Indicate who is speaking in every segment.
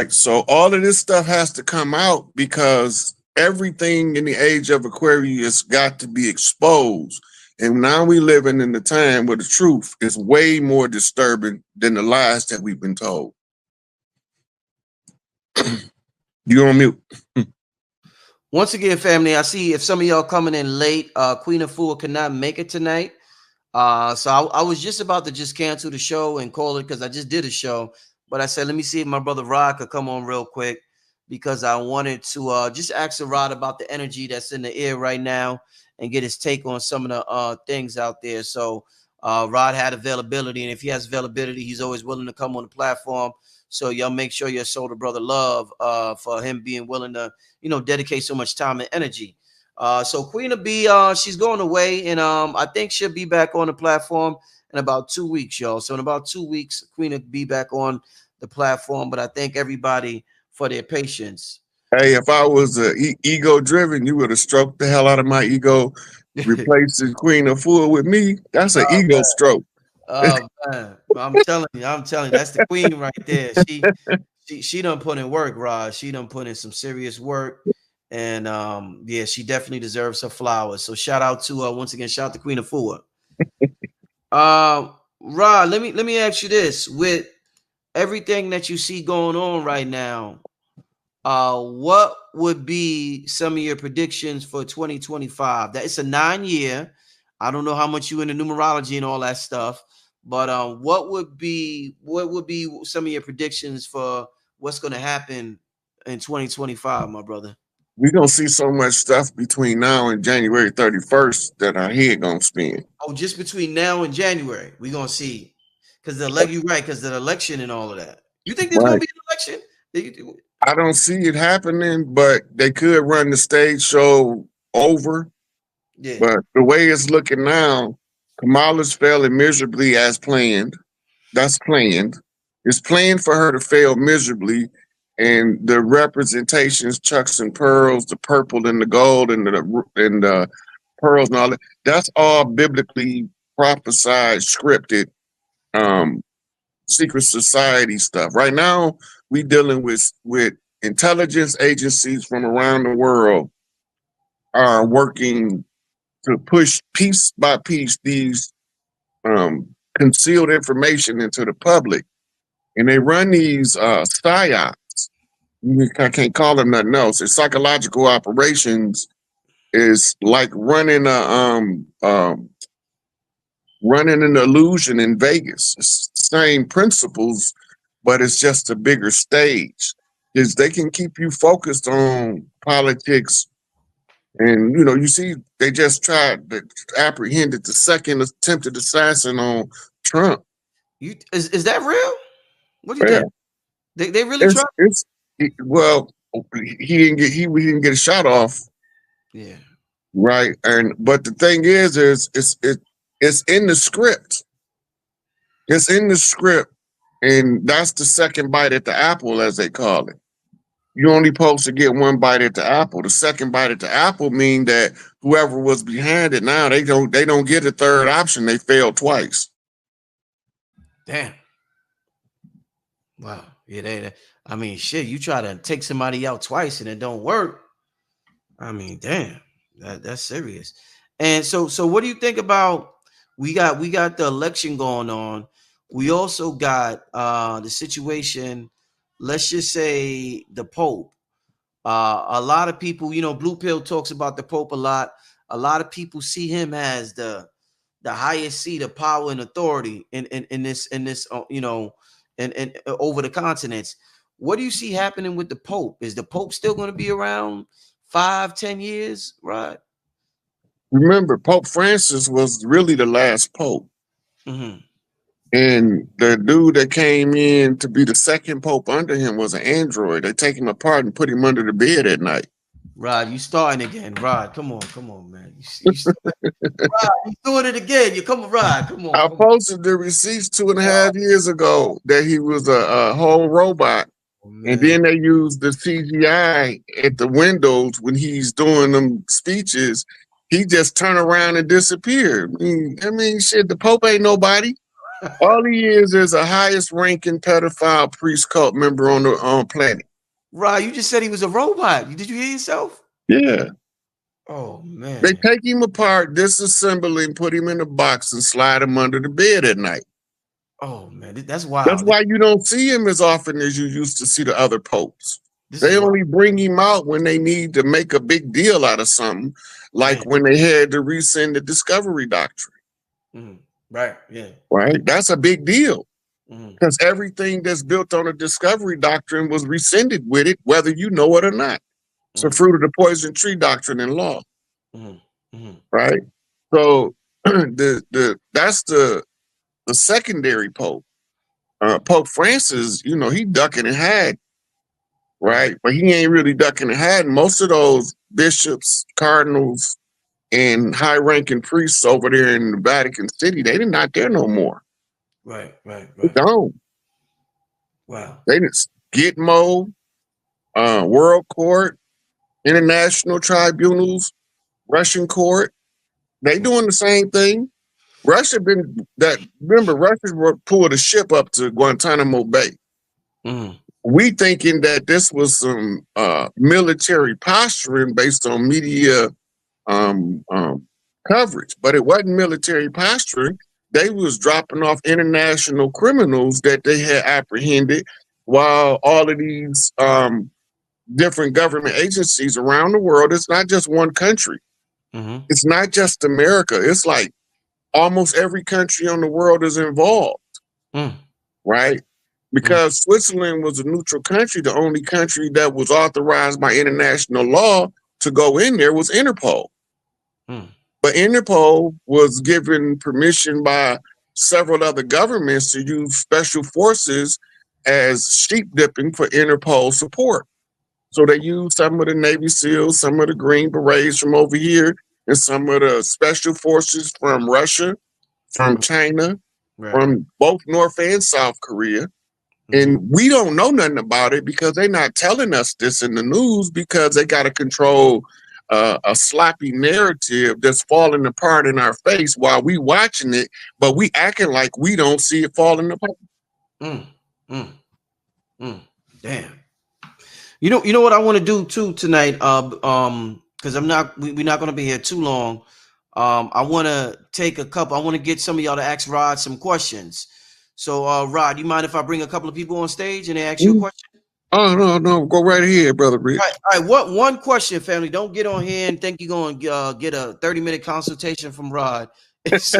Speaker 1: So all of this stuff has to come out because everything in the age of Aquarius got to be exposed. And now we living in the time where the truth is way more disturbing than the lies that we've been told. You on mute.
Speaker 2: Once again, family, I see if some of y'all coming in late, Queen of Fool cannot make it tonight. So I was just about to just cancel the show and call it because I just did a show. But I said, let me see if my brother Rod could come on real quick because I wanted to just ask Rod about the energy that's in the air right now and get his take on some of the things out there. So Rod had availability, and if he has availability, he's always willing to come on the platform. So y'all make sure you show the brother love for him being willing to, dedicate so much time and energy. So Queen of B, she's going away, and I think she'll be back on the platform in about 2 weeks, y'all. So in about 2 weeks, Queen will be back on the platform. But I thank everybody for their patience.
Speaker 1: Hey, if I was ego driven, you would have stroked the hell out of my ego, replacing Queen of Fool with me. That's an ego stroke.
Speaker 2: Oh man, I'm telling you, that's the queen right there. She done put in work, Rod. She done put in some serious work. And yeah, she definitely deserves her flowers. So shout out to once again, shout out to Queen of Fool. Rod, let me ask you this: with everything that you see going on right now, what would be some of your predictions for 2025? That it's a 9-year. I don't know how much you into numerology and all that stuff, but what would be some of your predictions for what's going to happen in 2025, my brother?
Speaker 1: We're gonna see so much stuff between now and January 31st that our head gonna spin.
Speaker 2: Oh, just between now and January, we're gonna see. Because you're right, because the election and all of that. You think there's gonna
Speaker 1: Right.
Speaker 2: be an election?
Speaker 1: I don't see it happening, but they could run the stage show over.
Speaker 2: Yeah.
Speaker 1: But the way it's looking now, Kamala's failing miserably as planned. That's planned. It's planned for her to fail miserably. And the representations, chucks and pearls, the purple and the gold and the pearls and all that, that's all biblically prophesied, scripted, um, secret society stuff. Right now, we dealing with intelligence agencies from around the world are working to push piece by piece these concealed information into the public, and they run these psyops. I can't call them nothing else. It's psychological operations. Is like running an illusion in Vegas. It's the same principles, but it's just a bigger stage. Is they can keep you focused on politics. And you see, they just tried to apprehended the second attempted assassin on Trump.
Speaker 2: Is that real? What do you
Speaker 1: Yeah,
Speaker 2: think? They really tried?
Speaker 1: well, he didn't get a shot off.
Speaker 2: Yeah.
Speaker 1: Right. But the thing is it's in the script. It's in the script, and that's the second bite at the apple, as they call it. You only supposed to get one bite at the apple. The second bite at the apple mean that whoever was behind it now they don't get a third option. They failed twice.
Speaker 2: Damn. Wow. Yeah, I mean, shit, you try to take somebody out twice and it don't work. I mean, damn. That's serious. And so what do you think about we got the election going on. We also got the situation, let's just say the Pope. A lot of people, Blue Pill talks about the Pope a lot. A lot of people see him as the highest seat of power and authority in this and over the continents. What do you see happening with the Pope? Is the Pope still going to be around 5-10 years, right?
Speaker 1: Remember, Pope Francis was really the last Pope.
Speaker 2: Mm-hmm.
Speaker 1: And the dude that came in to be the second Pope under him was an android. They take him apart and put him under the bed at night.
Speaker 2: Rod, you starting again. Rod, come on, man. Rod, you doing it again. You come on, Rod. Come on.
Speaker 1: I posted the receipts 2.5 years ago that he was a whole robot.
Speaker 2: Oh,
Speaker 1: and then they use the CGI at the windows when he's doing them speeches. He just turn around and disappear. I mean, shit, the Pope ain't nobody. All he is a highest ranking pedophile priest cult member on the planet.
Speaker 2: Rod, you just said he was a robot. Did you hear yourself?
Speaker 1: Yeah.
Speaker 2: Oh
Speaker 1: They
Speaker 2: man.
Speaker 1: take him apart, disassemble him, put him in a box, and slide him under the bed at night.
Speaker 2: Oh man, that's
Speaker 1: That's
Speaker 2: wild.
Speaker 1: why you don't see him as often as you used to see the other popes.
Speaker 2: This is
Speaker 1: They
Speaker 2: wild.
Speaker 1: only bring him out when they need to make a big deal out of something, like
Speaker 2: Man.
Speaker 1: when they had to rescind the discovery doctrine.
Speaker 2: Mhm. Right. Yeah.
Speaker 1: Right? That's a big deal
Speaker 2: Mhm.
Speaker 1: because everything that's built on the discovery doctrine was rescinded with it, whether you know it or not. It's a
Speaker 2: Mhm.
Speaker 1: fruit of the poison tree doctrine in law,
Speaker 2: Mhm. Mhm.
Speaker 1: right? So that's the secondary pope. Pope Francis, you know, he ducking and hiding, right? But he ain't really ducking and hiding. Most of those bishops, cardinals, and high-ranking priests over there in the Vatican City, they not there no more.
Speaker 2: Right. Right.
Speaker 1: They
Speaker 2: Right.
Speaker 1: don't.
Speaker 2: Wow.
Speaker 1: They just Gitmo, World Court, international tribunals, Russian court. They doing the same thing. Russia been that. Remember, Russia pulled a ship up to Guantanamo Bay.
Speaker 2: Mhm.
Speaker 1: We thinking that this was some military posturing based on media um, um, coverage, but it wasn't military posturing. They was dropping off international criminals that they had apprehended, while all of these different government agencies around the world. It's not just one country.
Speaker 2: Mhm.
Speaker 1: It's not just America. It's like almost every country on the world is involved,
Speaker 2: Mhm.
Speaker 1: right?
Speaker 2: Mhm.
Speaker 1: Because Switzerland was a neutral country. The only country that was authorized by international law to go in there was Interpol.
Speaker 2: Mhm.
Speaker 1: But Interpol was given permission by several other governments to use special forces as sheep dipping for Interpol support. So they used some of the Navy SEALs, some of the Green Berets from over here, and some of the special forces from Russia, from China,
Speaker 2: Right.
Speaker 1: from both North and South Korea.
Speaker 2: Mhm.
Speaker 1: And we don't know nothing about it because they're not telling us this in the news because they got to control a sloppy narrative that's falling apart in our face while we watching it, but we acting like we don't see it falling apart.
Speaker 2: Mm. Mm. Mm. Damn. You know what I want to do too tonight. Because we're not going to be here too long. I want to take a couple. I want to get some of y'all to ask Rod some questions. So, Rod, you mind if I bring a couple of people on stage and they ask you a
Speaker 1: Mm.
Speaker 2: question?
Speaker 1: Oh no, go right ahead, brother Rich.
Speaker 2: All right. What one question, family? Don't get on here and think you're going to get a 30-minute consultation from Rod. It's,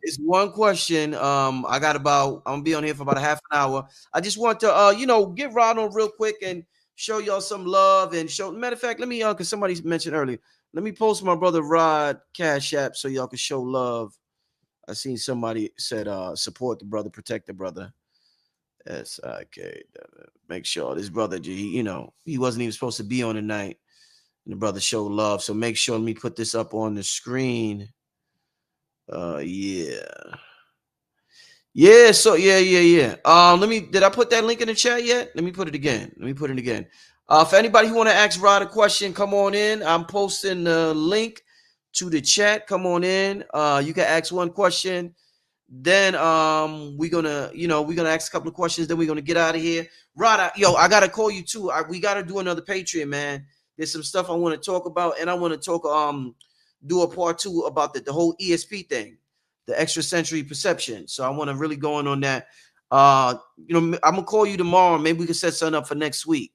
Speaker 2: it's one question. I got about. I'm gonna be on here for about a half an hour. I just want to, get Rod on real quick and show y'all some love and show. Matter of fact, let me, because somebody mentioned earlier. Let me post my brother Rod Cash App so y'all can show love. I seen somebody said, support the brother, protect the brother. SIK. Make sure this brother, he wasn't even supposed to be on tonight. And the brother showed love. So make sure, let me put this up on the screen. Yeah. Yeah, so yeah. Did I put that link in the chat yet? Let me put it again. For anybody who want to ask Rod a question, come on in. I'm posting the link to the chat. Come on in. You can ask one question. Then we're gonna ask a couple of questions. Then we're gonna get out of here. Rod, I gotta call you too. We gotta do another Patreon, man. There's some stuff I want to talk about, and I want to talk do a part 2 about the whole ESP thing, the extrasensory perception. So I want to really go on that. I'm gonna call you tomorrow. Maybe we can set something up for next week.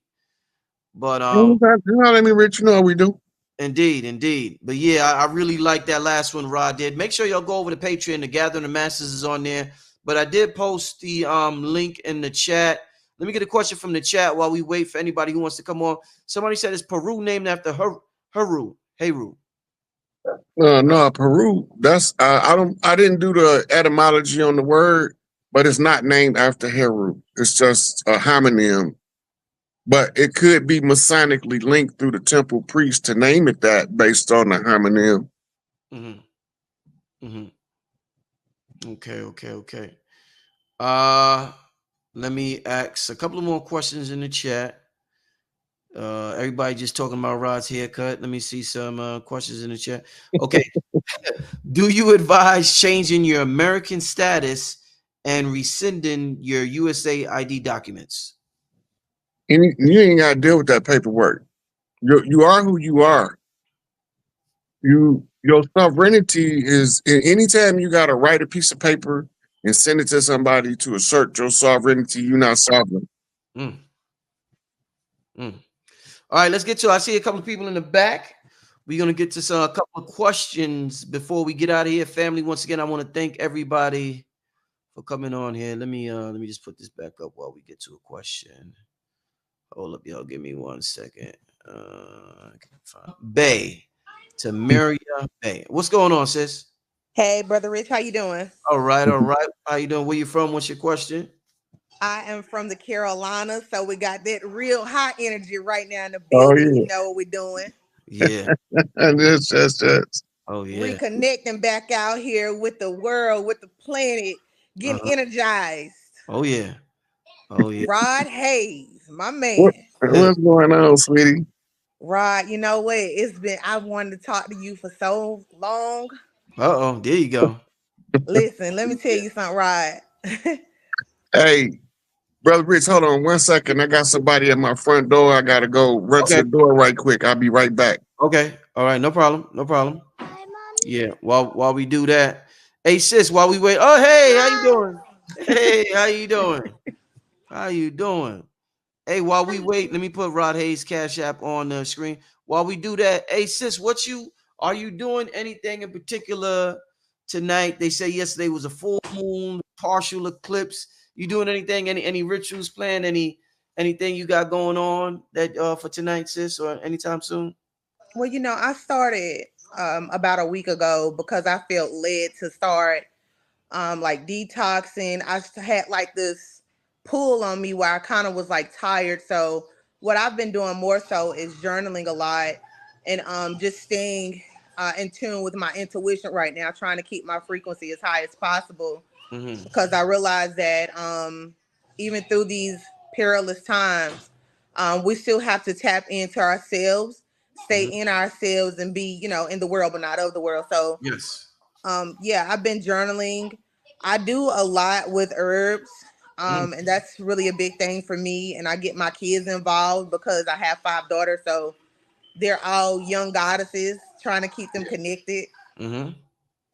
Speaker 2: But
Speaker 1: Let me Rich, you know how we do.
Speaker 2: Indeed. But yeah, I really like that last one Rod did. Make sure y'all go over to Patreon. The Gathering of Masters is on there. But I did post the link in the chat. Let me get a question from the chat while we wait for anybody who wants to come on. Somebody said it's Peru named after Heru.
Speaker 1: No, Peru. That's I didn't do the etymology on the word, but it's not named after Heru. It's just a homonym. But it could be Masonically linked through the temple priest to name it that based on the homonym.
Speaker 2: Mm-hmm. Mm-hmm. Okay. Uh, let me ask a couple of more questions in the chat. Everybody just talking about Rod's haircut. Let me see some questions in the chat. Okay. Do you advise changing your American status and rescinding your USA ID documents?
Speaker 1: And you ain't got to deal with that paperwork. You are who you are. Your sovereignty is anytime you got to write a piece of paper and send it to somebody to assert your sovereignty, you're not sovereign.
Speaker 2: Mm. Mm. All right, let's get to. I see a couple of people in the back. We're gonna get to a couple of questions before we get out of here, family. Once again, I want to thank everybody for coming on here. Let me just put this back up while we get to a question. Hold up, y'all. Give me 1 second. Bay, Tamaria Bay. What's going on, sis?
Speaker 3: Hey, Brother Rich, how you doing?
Speaker 2: All right, all right. How you doing? Where you from? What's your question?
Speaker 3: I am from the Carolinas, so we got that real high energy right now in the
Speaker 1: Oh
Speaker 3: building.
Speaker 1: yeah.
Speaker 3: You know what we're doing.
Speaker 2: Yeah.
Speaker 1: And that's
Speaker 2: Oh yeah.
Speaker 3: Reconnecting back out here with the world, with the planet, getting energized.
Speaker 2: Oh yeah. Oh yeah.
Speaker 3: Rod Hayes, my man.
Speaker 1: what's going on, sweetie?
Speaker 3: Rod, you know what? I wanted to talk to you for so long.
Speaker 2: Uh-oh, there you go.
Speaker 3: Listen, let me tell you something, Rod.
Speaker 1: Hey, Brother Rich, hold on 1 second. I got somebody at my front door. I gotta go run to the door right quick. I'll be right back.
Speaker 2: Okay. All right, no problem. No problem. Yeah, while we do that. Hey sis, while we wait. Oh, hey, how you doing? Hey, how you doing? How you doing? Hey, while we wait, let me put Rod Hayes Cash App on the screen. While we do that, hey sis, are you doing anything in particular tonight? They say yesterday was a full moon, partial eclipse. You doing anything? Any rituals planned? Anything you got going on that for tonight, sis, or anytime soon?
Speaker 3: Well, you know, I started about a week ago because I felt led to start like detoxing. I had like this pull on me where I kind of was like tired. So what I've been doing more so is journaling a lot and just staying in tune with my intuition right now, trying to keep my frequency as high as possible because I realize that even through these perilous times, we still have to tap into ourselves, stay in ourselves, and be, you know, in the world but not of the world. So
Speaker 2: yes,
Speaker 3: yeah, I've been journaling. I do a lot with herbs. And that's really a big thing for me. And I get my kids involved because I have 5 daughters, so they're all young goddesses, trying to keep them connected.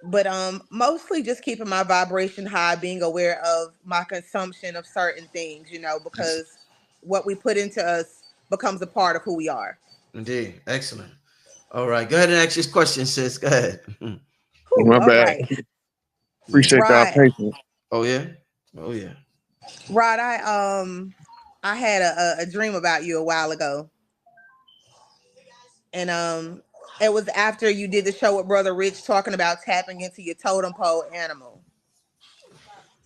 Speaker 3: But mostly just keeping my vibration high, being aware of my consumption of certain things, you know, because what we put into us becomes a part of who we are.
Speaker 2: Indeed. Excellent. All right, go ahead and ask this question, sis. Go ahead.
Speaker 3: Whew,
Speaker 1: My
Speaker 3: all
Speaker 1: bad.
Speaker 3: right.
Speaker 1: Appreciate y'all
Speaker 3: Right.
Speaker 1: patience.
Speaker 2: Oh yeah. Oh yeah.
Speaker 3: Rod, I had a dream about you a while ago. And it was after you did the show with Brother Rich talking about tapping into your totem pole animal.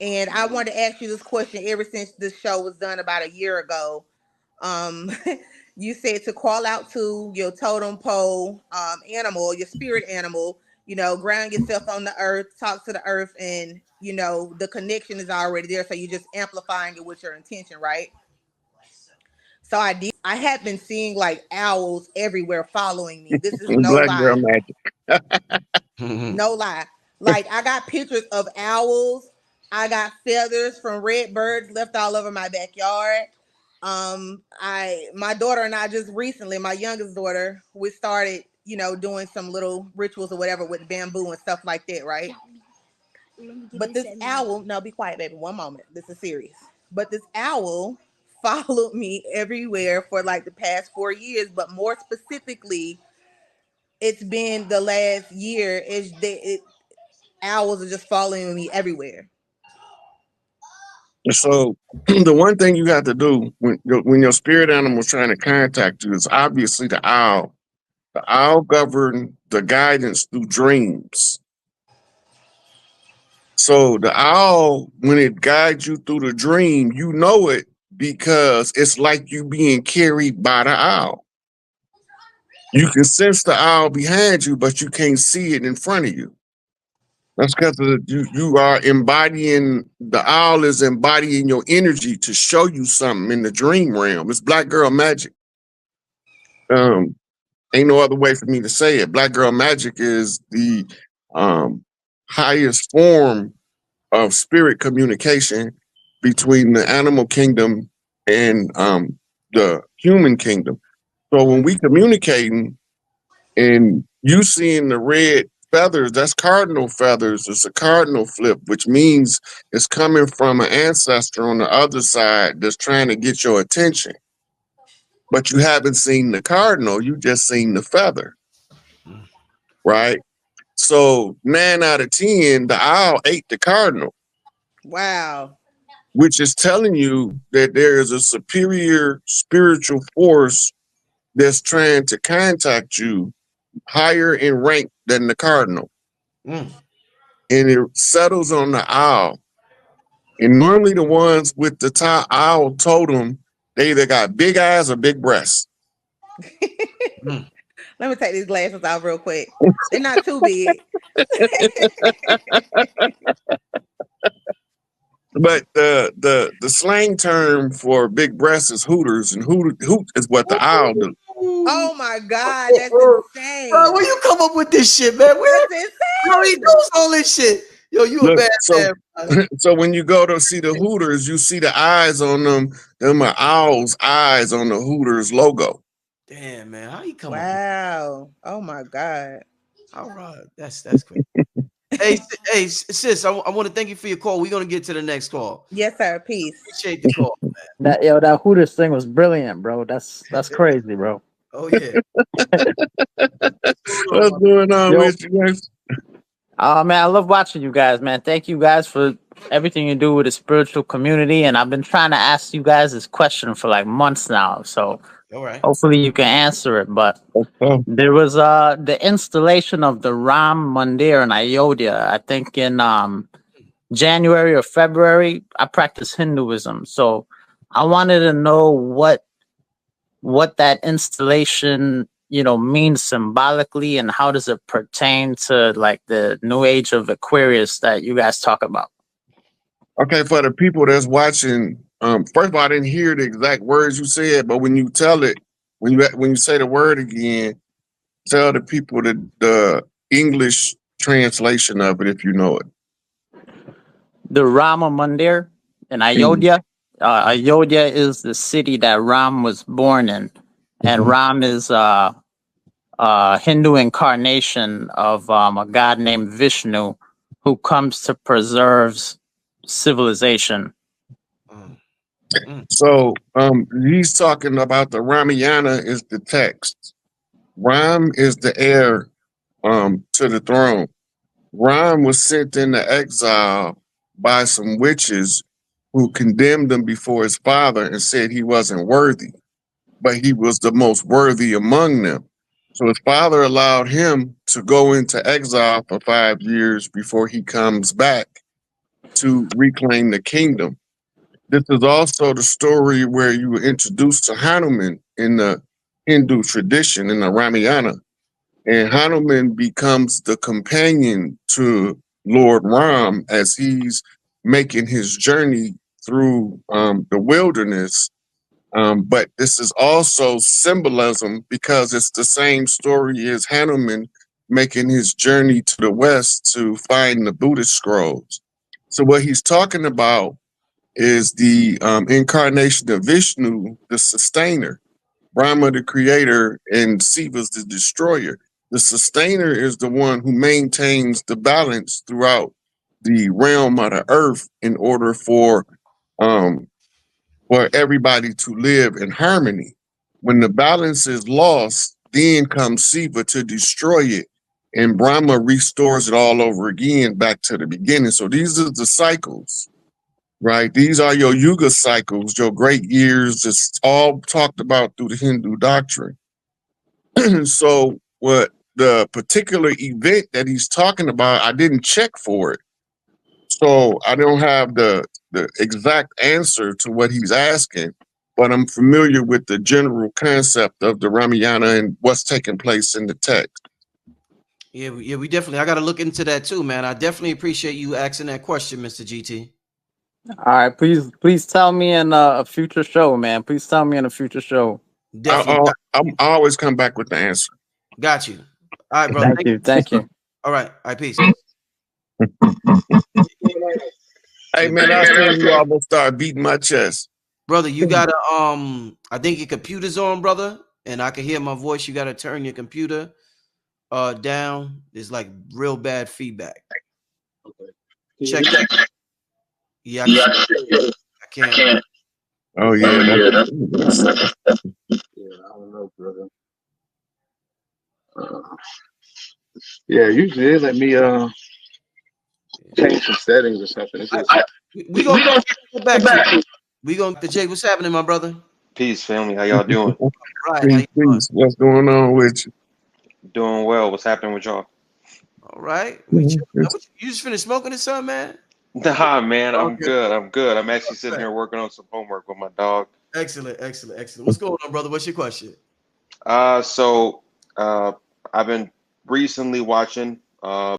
Speaker 3: And I wanted to ask you this question ever since this show was done about a year ago. Um, you said to call out to your totem pole animal, your spirit animal, you know, ground yourself on the earth, talk to the earth, and, you know, the connection is already there. So you're just amplifying it with your intention, right? So I did. I had been seeing like owls everywhere following me. This is no
Speaker 1: Black girl
Speaker 3: lie.
Speaker 1: magic.
Speaker 3: No lie. Like I got pictures of owls. I got feathers from red birds left all over my backyard. My daughter and I just recently, my youngest daughter, we started, you know, doing some little rituals or whatever with bamboo and stuff like that, right? But this owl, no, be quiet, baby. One moment. This is serious. But this owl followed me everywhere for like the past 4 years, but more specifically, it's been the last year. Owls are just following me everywhere.
Speaker 1: So the one thing you have to do when your spirit animal is trying to contact you is obviously the owl. The owl governs the guidance through dreams. So the owl, when it guides you through the dream, you know it because it's like you being carried by the owl. You can sense the owl behind you, but you can't see it in front of you. That's because you are embodying, the owl is embodying your energy to show you something in the dream realm. It's black girl magic. Ain't no other way for me to say it. Black girl magic is the highest form of spirit communication between the animal kingdom and the human kingdom. So when we communicating and you seeing the red feathers, that's cardinal feathers. It's a cardinal flip, which means it's coming from an ancestor on the other side that's trying to get your attention. But you haven't seen the cardinal, you just seen the feather, right? So 9 out of 10, the owl ate the cardinal.
Speaker 3: Wow.
Speaker 1: Which is telling you that there is a superior spiritual force that's trying to contact you higher in rank than the cardinal. And it settles on the owl. And normally the ones with the top owl totem, they either got big eyes or big breasts.
Speaker 3: Let me take these glasses off real quick. They're not too big.
Speaker 1: But the slang term for big breasts is hooters, and hoot is what the owl do.
Speaker 3: Oh my God, that's insane.
Speaker 2: Bro, where you come up with this shit, man?
Speaker 3: That's insane.
Speaker 2: How he knows all this shit? Yo, you a bad man.
Speaker 1: So when you go to see the hooters, you see the eyes on them. Them are owl's eyes on the hooters logo.
Speaker 2: Damn, man, how you come up?
Speaker 3: Wow. Oh my God.
Speaker 2: All right, that's crazy. hey, sis, I want to thank you for your call. We're gonna get to the next call.
Speaker 3: Yes, sir. Peace.
Speaker 2: Appreciate the call, man.
Speaker 4: That Hooters thing was brilliant, bro. That's crazy, bro.
Speaker 2: Oh yeah.
Speaker 1: What's going on with you guys?
Speaker 4: Man, I love watching you guys, man. Thank you guys for everything you do with the spiritual community. And I've been trying to ask you guys this question for like months now. So
Speaker 2: all right,
Speaker 4: hopefully you can answer it. But there was the installation of the Ram Mandir in Ayodhya, I think in January or February. I practice Hinduism. So I wanted to know what that installation, you know, means symbolically, and how does it pertain to like the new age of Aquarius that you guys talk about?
Speaker 1: Okay, for the people that's watching, first of all, I didn't hear the exact words you said, but when you tell it, when you say the word again, tell the people the English translation of it if you know it.
Speaker 4: The Rama Mandir in Ayodhya. Ayodhya is the city that Ram was born in, and Ram is Hindu incarnation of a god named Vishnu, who comes to preserve civilization.
Speaker 1: So he's talking about the Ramayana is the text. Ram is the heir to the throne. Ram was sent into exile by some witches who condemned him before his father and said he wasn't worthy, but he was the most worthy among them. So his father allowed him to go into exile for 5 years before he comes back to reclaim the kingdom. This is also the story where you were introduced to Hanuman in the Hindu tradition, in the Ramayana. And Hanuman becomes the companion to Lord Ram as he's making his journey through the wilderness. But this is also symbolism because it's the same story as Hanuman making his journey to the west to find the Buddhist scrolls. So what he's talking about is the incarnation of Vishnu, the sustainer, Brahma, the creator, and Shiva's the destroyer. The sustainer is the one who maintains the balance throughout the realm of the earth in order for everybody to live in harmony. When the balance is lost, then comes Shiva to destroy it, and Brahma restores it all over again back to the beginning. So these are the cycles, right? These are your yuga cycles, your great years. It's all talked about through the Hindu doctrine. So what the particular event that he's talking about, I didn't check for it. So I don't have the exact answer to what he's asking, but I'm familiar with the general concept of the Ramayana and what's taking place in the text.
Speaker 2: Yeah, we definitely. I got to look into that too, man. I definitely appreciate you asking that question, Mr. GT.
Speaker 4: All right, please tell me in a future show, man. Please tell me in a future show.
Speaker 2: Definitely.
Speaker 1: I always come back with the answer.
Speaker 2: Got you. All right, brother.
Speaker 4: Thank you.
Speaker 2: All right. All right, peace.
Speaker 1: Hey man, I seen you almost start beating my chest.
Speaker 2: Brother, you gotta I think your computer's on, brother, and I can hear my voice. You gotta turn your computer down. There's like real bad feedback. Check. Yeah, I can't.
Speaker 1: Oh yeah,
Speaker 5: Yeah, I don't know, brother. Yeah, usually they let me change some settings or something. It's just,
Speaker 2: We gonna go back to we gonna to Jay. What's happening, my brother?
Speaker 6: Peace, family. How y'all doing?
Speaker 2: Right. How you doing?
Speaker 1: please, what's going on with you?
Speaker 6: Doing well. What's happening with y'all?
Speaker 2: All right. You just finished smoking this something, man?
Speaker 6: Nah, man. I'm
Speaker 2: Okay.
Speaker 6: good. I'm good. I'm actually sitting here working on some homework with my dog.
Speaker 2: Excellent. What's going on, brother? What's your question?
Speaker 6: So I've been recently watching